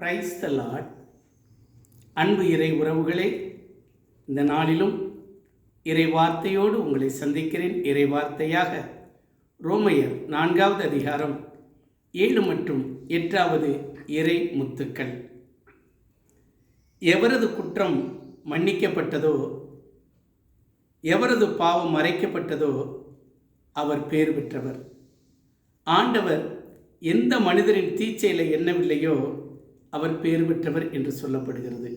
Praise the Lord. அன்பு இறை உறவுகளே, இந்த நாளிலும் இறை வார்த்தையோடு உங்களை சந்திக்கிறேன். இறை வார்த்தையாக ரோமையர் 4வது அதிகாரம் 7 மற்றும் 8வது இறை முத்துக்கள். எவரது குற்றம் மன்னிக்கப்பட்டதோ, எவரது பாவம் மறைக்கப்பட்டதோ அவர் பேர் பெற்றவர். ஆண்டவர் எந்த மனிதரின் தீச்செயலை எண்ணவில்லையோ அவர் பேர் பெற்றவர் என்று சொல்லப்படுகிறது.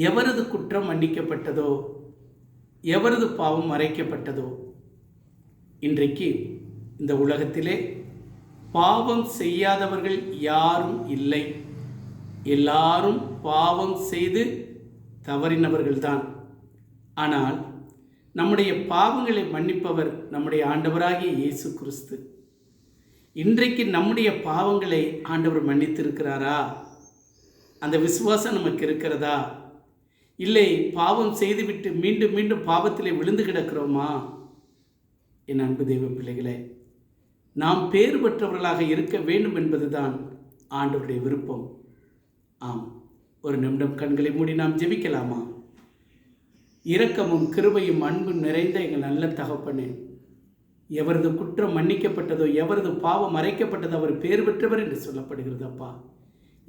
எவரது குற்றம் மன்னிக்கப்பட்டதோ, எவரது பாவம் மறைக்கப்பட்டதோ. இன்றைக்கு இந்த உலகத்திலே பாவம் செய்யாதவர்கள் யாரும் இல்லை. எல்லாரும் பாவம் செய்து தவறினவர்கள்தான். ஆனால் நம்முடைய பாவங்களை மன்னிப்பவர் நம்முடைய ஆண்டவராகிய இயேசு கிறிஸ்து. இன்றைக்கு நம்முடைய பாவங்களை ஆண்டவர் மன்னித்திருக்கிறாரா? அந்த விசுவாசம் நமக்கு இருக்கிறதா? இல்லை, பாவம் செய்துவிட்டு மீண்டும் மீண்டும் பாவத்திலே விழுந்து கிடக்கிறோமா? என் அன்பு தெய்வ பிள்ளைகளே, நாம் பேறு பெற்றவர்களாக இருக்க வேண்டும் என்பதுதான் ஆண்டவருடைய விருப்பம். ஆம், ஒரு நிமிடம் கண்களை மூடி நாம் ஜெபிக்கலாமா? இரக்கமும் கிருபையும் அன்பும் நிறைந்த எங்கள் நல்ல தகப்பனே, எவரது குற்றம் மன்னிக்கப்பட்டதோ, எவரது பாவம் மறைக்கப்பட்டதோ அவர் பேர் பெற்றவர் என்று சொல்லப்படுகிறது. அப்பா,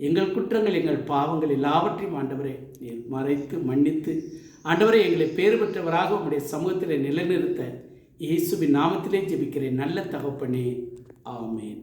எங்கள் குற்றங்கள், எங்கள் பாவங்கள் எல்லாவற்றையும் ஆண்டவரே நீர் மறைத்து மன்னித்து ஆண்டவரே எங்களை பேர் பெற்றவராக உங்களுடைய சமூகத்தில் நிலைநிறுத்த இயேசுவின் நாமத்திலே ஜெபிக்கிறேன் நல்ல தகப்பனே. ஆமேன்.